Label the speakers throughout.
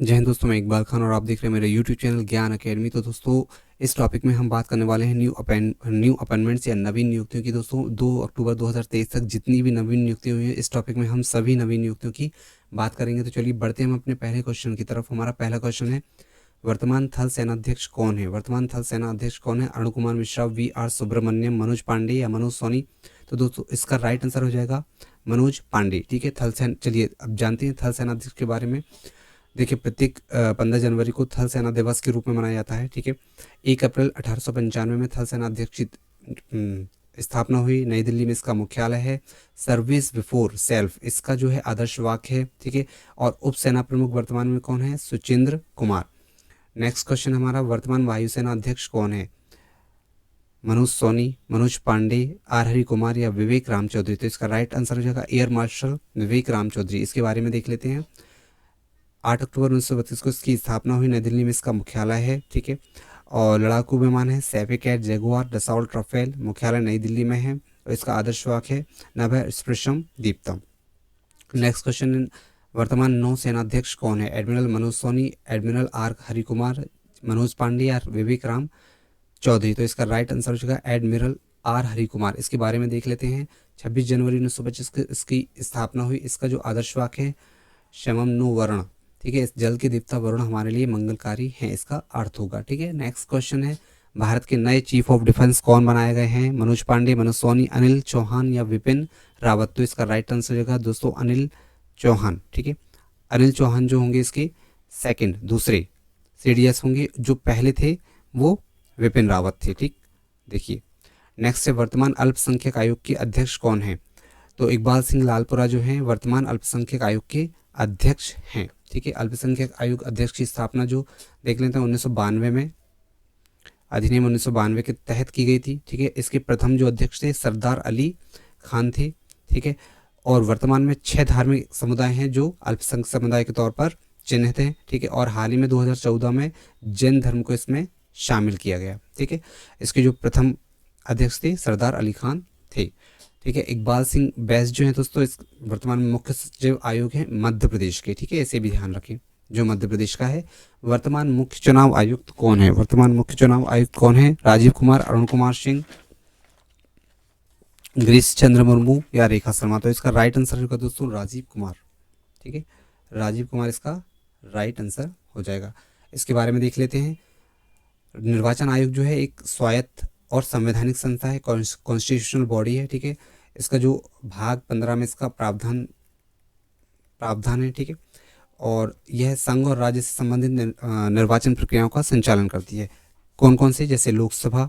Speaker 1: जय हिंद दोस्तों, मैं इकबाल खान और आप देख रहे हैं मेरे यूट्यूब चैनल ज्ञान अकेडमी। तो दोस्तों, इस टॉपिक में हम बात करने वाले हैं न्यू अपॉइंटमेंट्स या नवीन नियुक्तियों की। दोस्तों, 2 अक्टूबर 2023 तक जितनी भी नवीन नियुक्तियां हुई हैं, इस टॉपिक में हम सभी नवीन नियुक्तियों की बात करेंगे। तो चलिए बढ़ते हैं हम अपने पहले क्वेश्चन की तरफ। हमारा पहला क्वेश्चन है, वर्तमान थल सेनाध्यक्ष कौन है? वर्तमान थल सेनाध्यक्ष कौन है? अरुण कुमार मिश्रा, वी आर सुब्रमण्यम, मनोज पांडे या मनोज सोनी? तो दोस्तों, इसका राइट आंसर हो जाएगा मनोज पांडे। ठीक है, थल सेना, चलिए अब जानते हैं थल सेनाध्यक्ष के बारे में। देखिए, प्रत्येक 15 जनवरी को थल सेना दिवस के रूप में मनाया जाता है। ठीक है, 1 अप्रैल 1895 में थल सेना अध्यक्ष की स्थापना हुई। नई दिल्ली में इसका मुख्यालय है। सर्विस बिफोर सेल्फ इसका जो है आदर्श वाक्य है। ठीक है, और उप सेना प्रमुख वर्तमान में कौन है? सुचिंद्र कुमार। नेक्स्ट क्वेश्चन हमारा, वर्तमान वायुसेना अध्यक्ष कौन है? मनोज सोनी, मनोज पांडे, आर हरि कुमार या विवेक राम चौधरी? तो इसका राइट आंसर हो जाएगा एयर मार्शल विवेक राम चौधरी। इसके बारे में देख लेते हैं। 8 अक्टूबर 1932 को इसकी स्थापना हुई। नई दिल्ली में इसका मुख्यालय है। ठीक है, और लड़ाकू विमान है सैफिकेट, जगुआर, डसॉल्ट, राफेल। मुख्यालय नई दिल्ली में है और इसका आदर्श वाक्य है नभ स्पृशम दीप्तम। नेक्स्ट क्वेश्चन, वर्तमान नौ सेनाध्यक्ष कौन है? Admiral Manoj Soni, admiral R Hari Kumar, Manoj Pande या विवेक राम चौधरी? तो इसका राइट आंसर हो जाएगा एडमिरल आर हरि कुमार। इसके बारे में देख लेते हैं। 26 जनवरी 1925 को इसकी स्थापना हुई। इसका जो आदर्श वाक्य है शमम नो वर्ण। ठीक है, इस जल के देवता वरुण हमारे लिए मंगलकारी हैं, इसका अर्थ होगा। ठीक है, नेक्स्ट क्वेश्चन है, भारत के नए चीफ ऑफ डिफेंस कौन बनाए गए हैं? मनोज पांडे, मनोज सोनी, अनिल चौहान या विपिन रावत? तो इसका राइट आंसर होगा दोस्तों अनिल चौहान। ठीक है, अनिल चौहान जो होंगे इसके सेकंड, दूसरे सीडीएस होंगे। जो पहले थे वो विपिन रावत थे। ठीक, देखिए नेक्स्ट है, वर्तमान अल्पसंख्यक आयोग के अध्यक्ष कौन है? तो इकबाल सिंह लालपुरा जो हैं वर्तमान अल्पसंख्यक आयोग के अध्यक्ष हैं। ठीक है, अल्पसंख्यक आयोग अध्यक्ष की स्थापना जो देख लेते हैं 1992 में, अधिनियम 1992 के तहत की गई थी। ठीक है, इसके प्रथम जो अध्यक्ष थे सरदार अली खान थे। ठीक है, और वर्तमान में 6 धार्मिक समुदाय हैं जो अल्पसंख्यक समुदाय के तौर पर चिन्हित हैं। ठीक है, और हाल ही में 2014 में जैन धर्म को इसमें शामिल किया गया। ठीक है, इसके जो प्रथम अध्यक्ष थे सरदार अली खान थे। ठीक है, इकबाल सिंह बैस जो है दोस्तों इस वर्तमान में मुख्य सचिव आयोग है मध्य प्रदेश के। ठीक है, इसे भी ध्यान रखें, जो मध्य प्रदेश का है। वर्तमान मुख्य चुनाव आयुक्त कौन है? वर्तमान मुख्य चुनाव आयुक्त कौन है? राजीव कुमार, अरुण कुमार सिंह, गिरीश चंद्र मुर्मू या रेखा शर्मा? तो इसका राइट आंसर होगा दोस्तों राजीव कुमार। ठीक है, राजीव कुमार इसका राइट आंसर हो जाएगा। इसके बारे में देख लेते हैं। निर्वाचन आयोग जो है एक स्वायत्त और संवैधानिक संस्था है, कॉन्स्टिट्यूशनल बॉडी है। ठीक है, इसका जो भाग 15 में इसका प्रावधान है। ठीक है, और यह संघ और राज्य से संबंधित निर्वाचन प्रक्रियाओं का संचालन करती है। कौन कौन से? जैसे लोकसभा,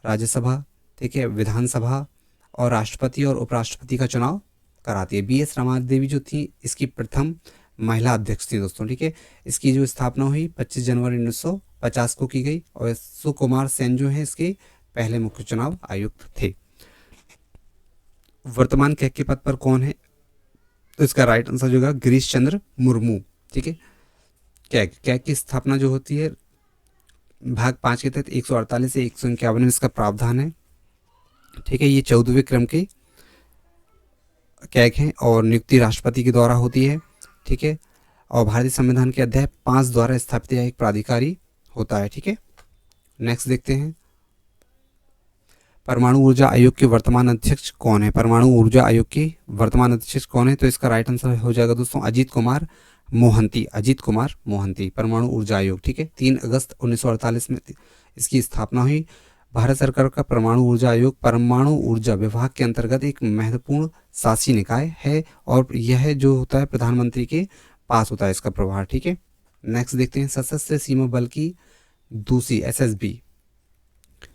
Speaker 1: राज्यसभा, ठीक है, विधानसभा और राष्ट्रपति और उपराष्ट्रपति का चुनाव कराती है। बी एस रमादेवी जो थी इसकी प्रथम महिला अध्यक्ष थी दोस्तों। ठीक है, इसकी जो स्थापना हुई 25 जनवरी 1950 को की गई और सुकुमार सेन जो है इसके पहले मुख्य चुनाव आयुक्त थे। वर्तमान कैग के पद पर कौन है? तो इसका राइट आंसर जो होगा गिरीश चंद्र मुर्मू। ठीक है, कैग की स्थापना जो होती है भाग 5 के तहत 148 से 151 में इसका प्रावधान है। ठीक है, ये 14वें क्रम के कैग हैं और नियुक्ति राष्ट्रपति के द्वारा होती है। ठीक है, और भारतीय संविधान के अध्याय 5 द्वारा स्थापित एक प्राधिकारी होता है। ठीक है, नेक्स्ट देखते हैं, परमाणु ऊर्जा आयोग के वर्तमान अध्यक्ष कौन है? परमाणु ऊर्जा आयोग के वर्तमान अध्यक्ष कौन है? तो इसका राइट आंसर हो जाएगा दोस्तों अजीत कुमार मोहंती। अजीत कुमार मोहंती, परमाणु ऊर्जा आयोग। ठीक है, 3 अगस्त 1948 में इसकी स्थापना हुई। भारत सरकार का परमाणु ऊर्जा आयोग परमाणु ऊर्जा विभाग के अंतर्गत एक महत्वपूर्ण शासी निकाय है और यह जो होता है प्रधानमंत्री के पास होता है इसका प्रभार। ठीक है, नेक्स्ट देखते हैं, सशस्त्र सीमा बल की दूसरी एसएसबी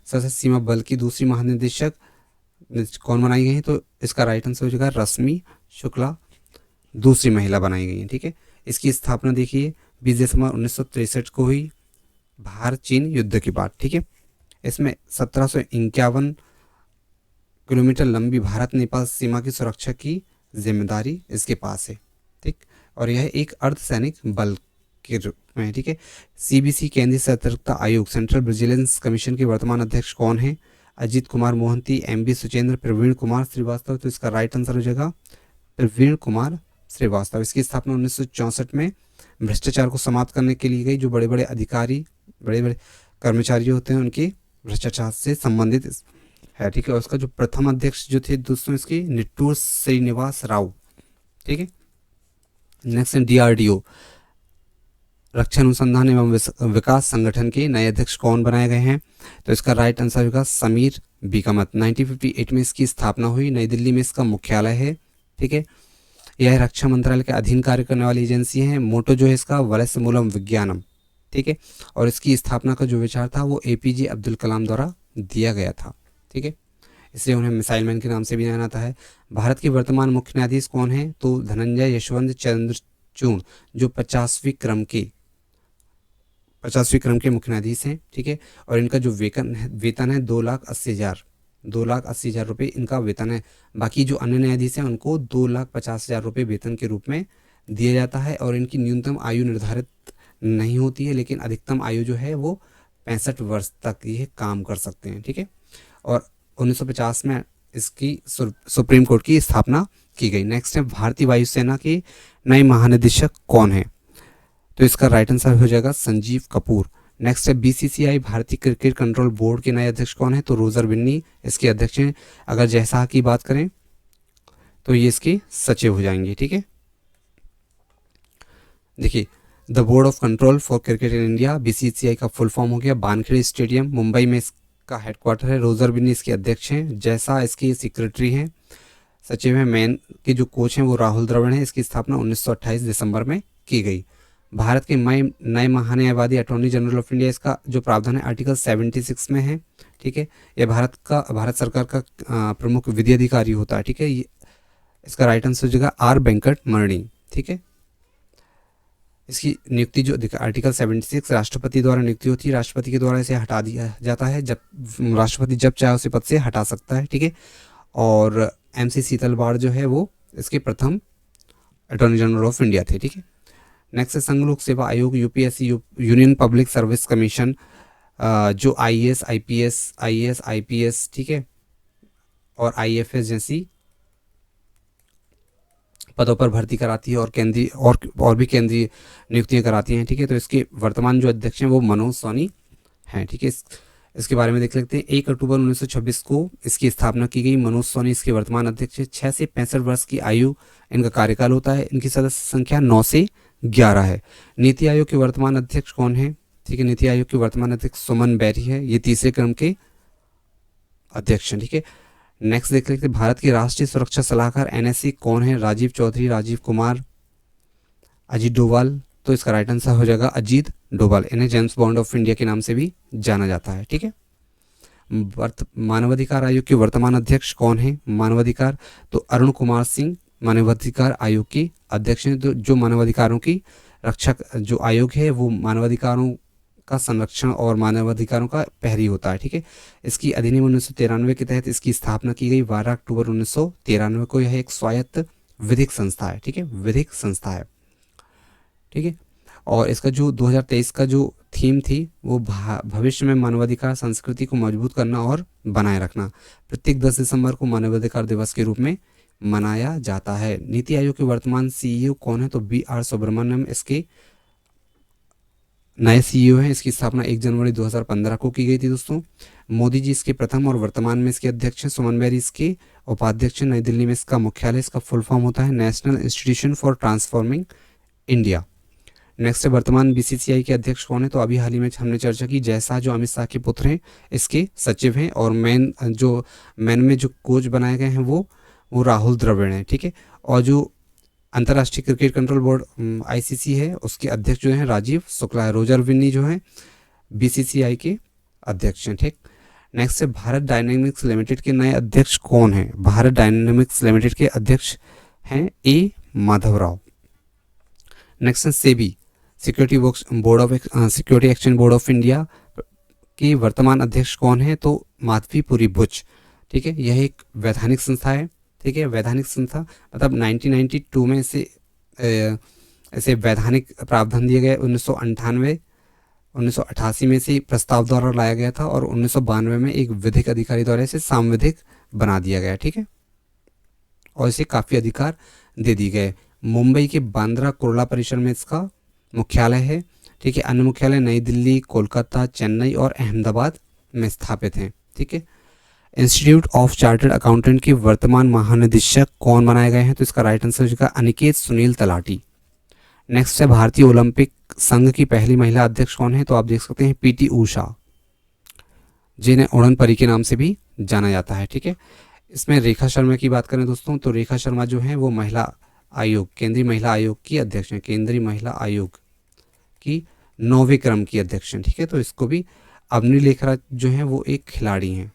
Speaker 1: सशस्त्र सीमा बल की दूसरी महानिदेशक कौन बनाई गई है? तो इसका राइट आंसर हो जाएगा रश्मि शुक्ला, दूसरी महिला बनाई गई है। ठीक है, इसकी स्थापना देखिए 20 दिसंबर 1963 को हुई, भारत चीन युद्ध के बाद। ठीक है, इसमें 1751 किलोमीटर लंबी भारत नेपाल सीमा की सुरक्षा की जिम्मेदारी इसके पास है। ठीक, और यह एक अर्धसैनिक बल के रूप में। ठीक है, सीबीसी केंद्रीय सतर्कता आयोग सेंट्रल विजिलेंस कमीशन के वर्तमान अध्यक्ष कौन है? अजीत कुमार मोहंती, एमबी सुचेंद्र, प्रवीण कुमार श्रीवास्तव? तो इसका राइट आंसर हो जाएगा प्रवीण कुमार श्रीवास्तव। इसकी स्थापना 1964 में भ्रष्टाचार को समाप्त करने के लिए गई। जो बड़े बड़े अधिकारी, बड़े बड़े कर्मचारी होते हैं उनकी भ्रष्टाचार से संबंधित है, ठीक है। और उसका जो प्रथम अध्यक्ष जो थे दोस्तों इसकी निट्टूर श्रीनिवास राव, ठीक है। नेक्स्ट DRDO, रक्षा अनुसंधान एवं विकास संगठन के नए अध्यक्ष कौन बनाए गए हैं? तो इसका राइट आंसर होगा समीर बीकामत। 1958 में इसकी स्थापना हुई, नई दिल्ली में इसका मुख्यालय है, ठीक है। यह रक्षा मंत्रालय के अधीन कार्य करने वाली एजेंसी है। मोटो जो है इसका वलस मूलम विज्ञानम, ठीक है। और इसकी स्थापना का जो विचार था वो APJ अब्दुल कलाम द्वारा दिया गया था, ठीक है। इसलिए उन्हें मिसाइल मैन के नाम से भी जाना जाता है। भारत के वर्तमान मुख्य न्यायाधीश कौन है? तो धनंजय यशवंत चंद्रचूड़, जो 50वीं क्रम के मुख्य न्यायाधीश हैं, ठीक है। और इनका जो वेतन है 2,80,000 रुपये इनका वेतन है। बाकी जो अन्य न्यायाधीश हैं उनको 2,50,000 रुपये वेतन के रूप में दिया जाता है। और इनकी न्यूनतम आयु निर्धारित नहीं होती है, लेकिन अधिकतम आयु जो है वो 65 वर्ष तक ये काम कर सकते हैं, ठीक है। और 1950 में इसकी सुप्रीम कोर्ट की स्थापना की गई। नेक्स्ट है भारतीय वायुसेना के नए महानिदेशक कौन है? तो इसका राइट आंसर हो जाएगा संजीव कपूर। नेक्स्ट है BCCI भारतीय क्रिकेट कंट्रोल बोर्ड के नए अध्यक्ष कौन है? तो रोजर बिन्नी इसके अध्यक्ष हैं। अगर जयशाह की बात करें तो ये इसके सचिव हो जाएंगे, ठीक है। देखिए, the board of control for cricket in India, BCCI का फुल फॉर्म हो गया वानखेड़े स्टेडियम, मुंबई में इसका हेडक्वार्टर है। रोजर बिन्नी इसके अध्यक्ष हैं। जयशाह इसके सेक्रेटरी हैं, सचिव हैं। मेन के जो कोच हैं वो राहुल द्रविड़ हैं। इसकी स्थापना 1928 दिसंबर में की गई। भारत के नए महान्यायवादी अटॉर्नी जनरल ऑफ इंडिया, इसका जो प्रावधान है आर्टिकल 76 में है, ठीक है। यह भारत सरकार का प्रमुख विधि अधिकारी होता है, ठीक है। इसका राइट आंसर हो जाएगा R वेंकट मरणी, ठीक है। इसकी नियुक्ति जो आर्टिकल 76 राष्ट्रपति द्वारा नियुक्ति होती है। राष्ट्रपति के द्वारा इसे हटा दिया जाता है, जब राष्ट्रपति जब चाहे उसे पद से हटा सकता है, ठीक है। और MC शीतलवाड़ जो है वो इसके प्रथम अटॉर्नी जनरल ऑफ इंडिया थे, ठीक है। नेक्स्ट है संघ लोक सेवा आयोग, UPSC union public service commission, जो IAS IPS, ठीक है, और IFS जैसी पदों पर भर्ती कराती है और केंद्रीय और भी केंद्रीय नियुक्तियां कराती हैं, ठीक है। तो इसके वर्तमान जो अध्यक्ष हैं वो मनोज सोनी हैं, ठीक है। इसके बारे में देख लेते हैं। 1 अक्टूबर 1926 को इसकी स्थापना की गई। मनोज सोनी इसके वर्तमान अध्यक्ष है। 6 से 65 वर्ष की आयु इनका कार्यकाल होता है। इनकी सदस्य संख्या 9 से 11 है। नीति आयोग के वर्तमान अध्यक्ष कौन है? ठीक है, नीति आयोग के वर्तमान अध्यक्ष सुमन बैरी है। ये तीसरे क्रम के अध्यक्ष हैं, ठीक है। नेक्स्ट देख लेते हैं, भारत के राष्ट्रीय सुरक्षा सलाहकार NSC कौन है? राजीव चौधरी, राजीव कुमार, अजीत डोभाल। तो इसका राइट आंसर हो जाएगा अजीत डोभाल। इन्हें जेम्स बॉन्ड ऑफ इंडिया के नाम से भी जाना जाता है, ठीक है। मानवाधिकार आयोग के वर्तमान अध्यक्ष कौन है? मानवाधिकार, तो अरुण कुमार सिंह मानवाधिकार आयोग के अध्यक्ष हैं। तो जो मानवाधिकारों की रक्षा जो आयोग है वो मानवाधिकारों का संरक्षण और मानवाधिकारों का प्रहरी होता है, ठीक है। इसकी अधिनियम 1993 के तहत इसकी स्थापना की गई 12 अक्टूबर 1993 को। यह एक स्वायत्त विधिक संस्था है, ठीक है, विधिक संस्था है, ठीक है। और इसका जो 2023 का जो थीम थी वो भविष्य में मानवाधिकार संस्कृति को मजबूत करना और बनाए रखना। प्रत्येक 10 दिसंबर को मानवाधिकार दिवस के रूप में मनाया जाता है। नीति आयोग के वर्तमान CEO कौन है? तो BR सुब्रमण्यम इसके नए CEO हैं। इसकी स्थापना 1 जनवरी 2015 को की गई थी दोस्तों। मोदी जी इसके प्रथम और वर्तमान में इसके अध्यक्ष हैं। सुमन बैरी इसके उपाध्यक्ष हैं। नई दिल्ली में इसका मुख्यालय, इसका फुल फॉर्म होता है national institution for transforming India. Next है वर्तमान BCCI के अध्यक्ष कौन है? तो अभी हाल ही में हमने चर्चा की जयशाह जो अमित शाह के पुत्र हैं इसके सचिव हैं। और मैन में जो कोच बनाए गए हैं वो राहुल द्रविड़ हैं, ठीक है। और जो अंतर्राष्ट्रीय क्रिकेट कंट्रोल बोर्ड ICC है उसके अध्यक्ष जो हैं राजीव शुक्ला है। रोजर बिन्नी जो हैं BCCI के अध्यक्ष हैं, ठीक। नेक्स्ट है भारत डायनेमिक्स लिमिटेड के नए अध्यक्ष कौन हैं? भारत डायनेमिक्स लिमिटेड के अध्यक्ष हैं A माधव राव। नेक्स्ट है SEBI security exchange board of India के वर्तमान अध्यक्ष कौन है? तो माधवीपुरी बुच, ठीक है। यह एक वैधानिक संस्था है, ठीक है। वैधानिक संस्था मतलब 1992 में इसे वैधानिक प्रावधान दिए गए। 1988 में इसे प्रस्ताव द्वारा लाया गया था और 1992 में एक विधिक अधिकारी द्वारा इसे सांविधिक बना दिया गया, ठीक है। और इसे काफ़ी अधिकार दे दिए गए। मुंबई के बांद्रा कुर्ला परिसर में इसका मुख्यालय है। ठीक है, अन्य मुख्यालय नई दिल्ली, कोलकाता, चेन्नई और अहमदाबाद में स्थापित हैं। ठीक है, इंस्टीट्यूट ऑफ चार्टर्ड अकाउंटेंट के वर्तमान महानिदेशक कौन बनाए गए हैं? तो इसका राइट आंसर होगा अनिकेत सुनील तलाटी। नेक्स्ट है भारतीय ओलंपिक संघ की पहली महिला अध्यक्ष कौन है? तो आप देख सकते हैं पीटी उषा, जिन्हें उड़न परी के नाम से भी जाना जाता है। ठीक है, इसमें रेखा शर्मा की बात करें दोस्तों, तो रेखा शर्मा जो है वो महिला आयोग, केंद्रीय महिला आयोग की अध्यक्ष हैं, केंद्रीय महिला आयोग की 9वें क्रम की अध्यक्ष हैं। ठीक है, तो इसको भी अवनी लेखरा जो है वो एक खिलाड़ी हैं,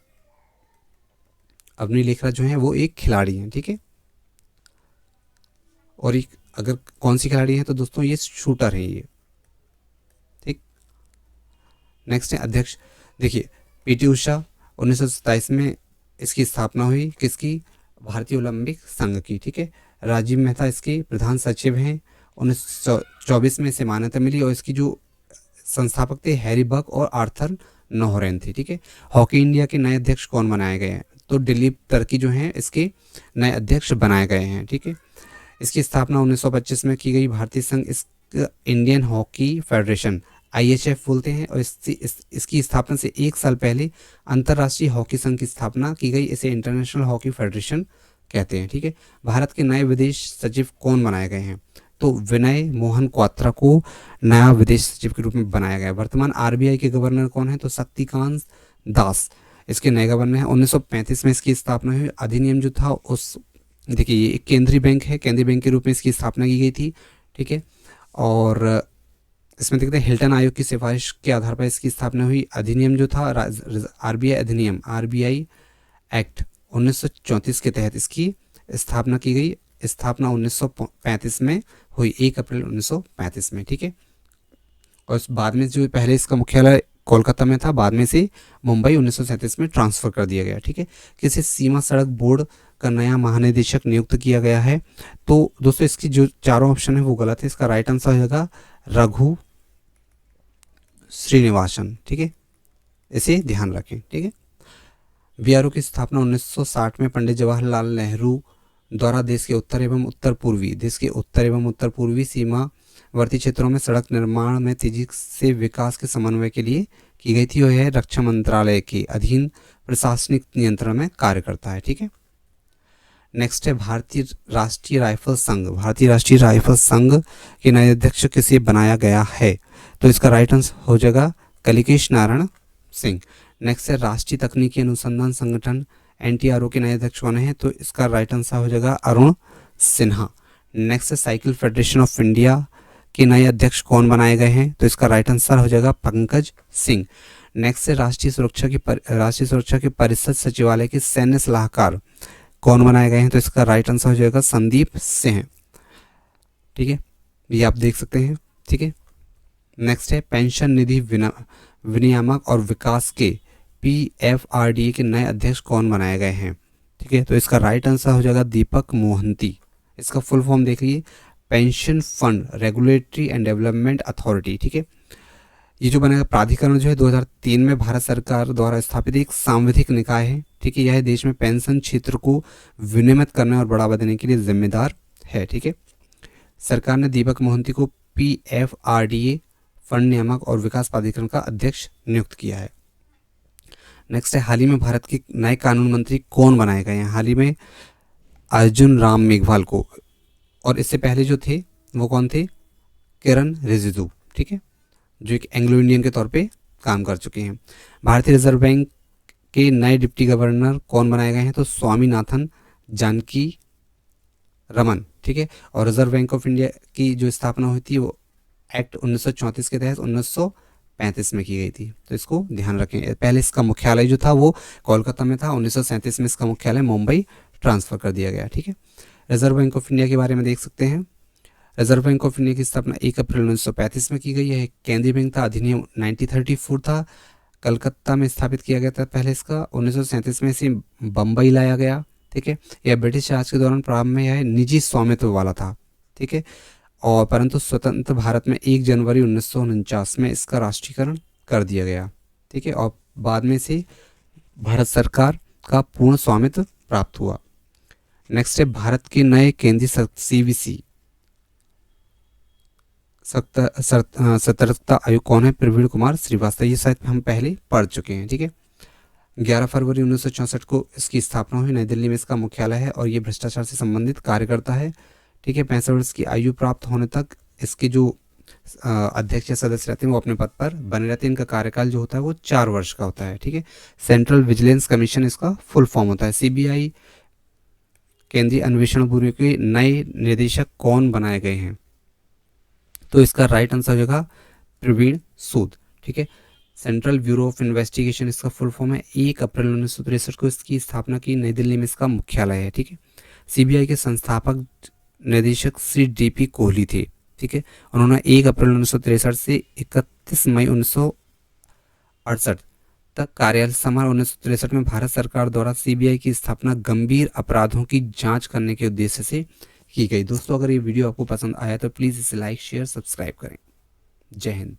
Speaker 1: अवनी लेखरा जो है वो एक खिलाड़ी हैं। ठीक है, और एक अगर कौन सी खिलाड़ी है तो दोस्तों ये शूटर है ये। ठीक, नेक्स्ट है अध्यक्ष। देखिए पीटी उषा 1927 में इसकी स्थापना हुई, किसकी? भारतीय ओलंपिक संघ की। ठीक है, राजीव मेहता इसके प्रधान सचिव हैं। 1924 में इसे मान्यता मिली और इसकी जो संस्थापक थे हैरी बक और आर्थर नोहरेन थे। ठीक है, हॉकी इंडिया के नए अध्यक्ष कौन बनाए गए हैं? तो दिलीप टर्की जो हैं इसके नए अध्यक्ष बनाए गए हैं। ठीक है, इसकी स्थापना 1925 में की गई। भारतीय संघ इस इंडियन हॉकी फेडरेशन IHF बोलते हैं और इसकी स्थापना से 1 साल पहले अंतर्राष्ट्रीय हॉकी संघ की स्थापना की गई, इसे इंटरनेशनल हॉकी फेडरेशन कहते हैं। ठीक है, भारत के नए विदेश सचिव कौन बनाए गए हैं? तो विनय मोहन क्वात्रा को नया विदेश सचिव के रूप में बनाया गया है। वर्तमान RBI के गवर्नर कौन है? तो शक्तिकांत दास इसके नए गवर्नर हैं। 1935 में इसकी स्थापना हुई। अधिनियम जो था उस, देखिए ये एक केंद्रीय बैंक है, केंद्रीय बैंक के रूप में इसकी स्थापना की गई थी। ठीक है, और इसमें देखते हैं हिल्टन आयोग की सिफारिश के आधार पर इसकी स्थापना हुई। अधिनियम जो था RBI अधिनियम, RBI एक्ट 1934 के तहत इसकी स्थापना की गई। स्थापना 1935 में हुई, 1 अप्रैल 1935 में। ठीक है, और बाद में जो पहले इसका मुख्यालय कोलकाता में था, बाद में से मुंबई 1937 में ट्रांसफ़र कर दिया गया। ठीक है, किसी सीमा सड़क बोर्ड का नया महानिदेशक नियुक्त किया गया है? तो दोस्तों इसकी जो चारों ऑप्शन है वो गलत है। इसका राइट आंसर हो जाएगा रघु श्रीनिवासन। ठीक है, इसे ध्यान रखें। ठीक है, BRO की स्थापना 1960 में पंडित जवाहरलाल नेहरू द्वारा देश के उत्तर एवं उत्तर पूर्वी सीमावर्ती क्षेत्रों में सड़क निर्माण में तेजी से विकास के समन्वय के लिए की गई थी और यह रक्षा मंत्रालय के अधीन प्रशासनिक नियंत्रण में कार्य करता है। ठीक है, नेक्स्ट है भारतीय राष्ट्रीय राइफल संघ के नए अध्यक्ष किसे बनाया गया है? तो इसका राइट आंसर हो जाएगा कलिकेश नारायण सिंह। नेक्स्ट है राष्ट्रीय तकनीकी अनुसंधान संगठन NTRO के नए अध्यक्ष कौन है? तो इसका राइट आंसर हो जाएगा अरुण सिन्हा। नेक्स्ट है साइकिल फेडरेशन ऑफ इंडिया के नए अध्यक्ष कौन बनाए गए हैं? तो इसका राइट आंसर हो जाएगा पंकज सिंह। नेक्स्ट है राष्ट्रीय सुरक्षा के परिषद सचिवालय के सैन्य सलाहकार कौन बनाए गए हैं? तो इसका राइट आंसर हो जाएगा संदीप सिंह। ठीक है, ये आप देख सकते हैं। ठीक है, नेक्स्ट है पेंशन निधि विनियामक और विकास के PFRDA के नए अध्यक्ष कौन बनाए गए हैं? ठीक है, तो इसका राइट आंसर हो जाएगा दीपक मोहंती। इसका फुल फॉर्म देख लीजिए, pension fund regulatory and development authority. ठीक है, ये जो बनेगा प्राधिकरण जो है 2003 में भारत सरकार द्वारा स्थापित एक सांविधिक निकाय है। ठीक है, यह देश में पेंशन क्षेत्र को विनियमित करने और बढ़ावा देने के लिए जिम्मेदार है। ठीक है, सरकार ने दीपक मोहंती को PFRDA फंड नियामक और विकास प्राधिकरण का अध्यक्ष नियुक्त किया है। नेक्स्ट है हाल ही में भारत के नए कानून मंत्री कौन बनाए गए हैं? हाल ही में अर्जुन राम मेघवाल को, और इससे पहले जो थे वो कौन थे? किरण रिजिजू। ठीक है, जो एक एंग्लो इंडियन के तौर पे काम कर चुके हैं। भारतीय रिजर्व बैंक के नए डिप्टी गवर्नर कौन बनाए गए हैं? तो स्वामीनाथन जानकी रमन। ठीक है, और रिजर्व बैंक ऑफ इंडिया की जो स्थापना हुई थी वो एक्ट 1934 के तहत 1935 में की गई थी, तो इसको ध्यान रखें। पहले इसका मुख्यालय जो था वो कोलकाता में था, 1937 में इसका मुख्यालय मुंबई ट्रांसफ़र कर दिया गया। ठीक है, रिजर्व बैंक ऑफ इंडिया के बारे में देख सकते हैं। रिजर्व बैंक ऑफ इंडिया की स्थापना 1 अप्रैल 1935 में की गई है। केंद्रीय बैंक था, अधिनियम 1934 था, कलकत्ता में स्थापित किया गया था पहले इसका। 1937 में इसे बम्बई लाया गया। ठीक है, यह ब्रिटिश राज के दौरान प्रारंभ में यह निजी स्वामित्व वाला था। ठीक है, और परंतु स्वतंत्र भारत में 1 जनवरी 1949 में इसका राष्ट्रीयकरण कर दिया गया। ठीक है, और बाद में से भारत सरकार का पूर्ण स्वामित्व प्राप्त हुआ। नेक्स्ट है भारत के नए केंद्रीय CVC सतर्कता आयुक्त कौन है? प्रवीण कुमार श्रीवास्तव। ये शायद हम पहले पढ़ चुके हैं। ठीक है, 11 फरवरी 1964 को इसकी स्थापना हुई, नई दिल्ली में इसका मुख्यालय है और ये भ्रष्टाचार से संबंधित कार्य करता है। ठीक है, 65 वर्ष की आयु प्राप्त होने तक इसके जो अध्यक्ष या सदस्य रहते हैं वो अपने पद पर बने रहते हैं। इनका कार्यकाल जो होता है वो 4 वर्ष का होता है। ठीक है, सेंट्रल विजिलेंस कमीशन इसका फुल फॉर्म होता है। सीबीआई केंद्रीय अन्वेषण ब्यूरो के नए निदेशक कौन बनाए गए हैं? तो इसका राइट आंसर होगा प्रवीण सूद। ठीक है, सेंट्रल ब्यूरो ऑफ इन्वेस्टिगेशन इसका फुल फॉर्म है। 1 अप्रैल 1963 को इसकी स्थापना की, नई दिल्ली में इसका मुख्यालय है। ठीक है, सीबीआई के संस्थापक निदेशक श्री डीपी कोहली थे। ठीक है, उन्होंने 1 अप्रैल 1963 से 31 मई 1968 तक कार्यालय संभाला। 1963 में भारत सरकार द्वारा सीबीआई की स्थापना गंभीर अपराधों की जांच करने के उद्देश्य से की गई। दोस्तों, अगर ये वीडियो आपको पसंद आया तो प्लीज़ इसे लाइक शेयर सब्सक्राइब करें। जय हिंद।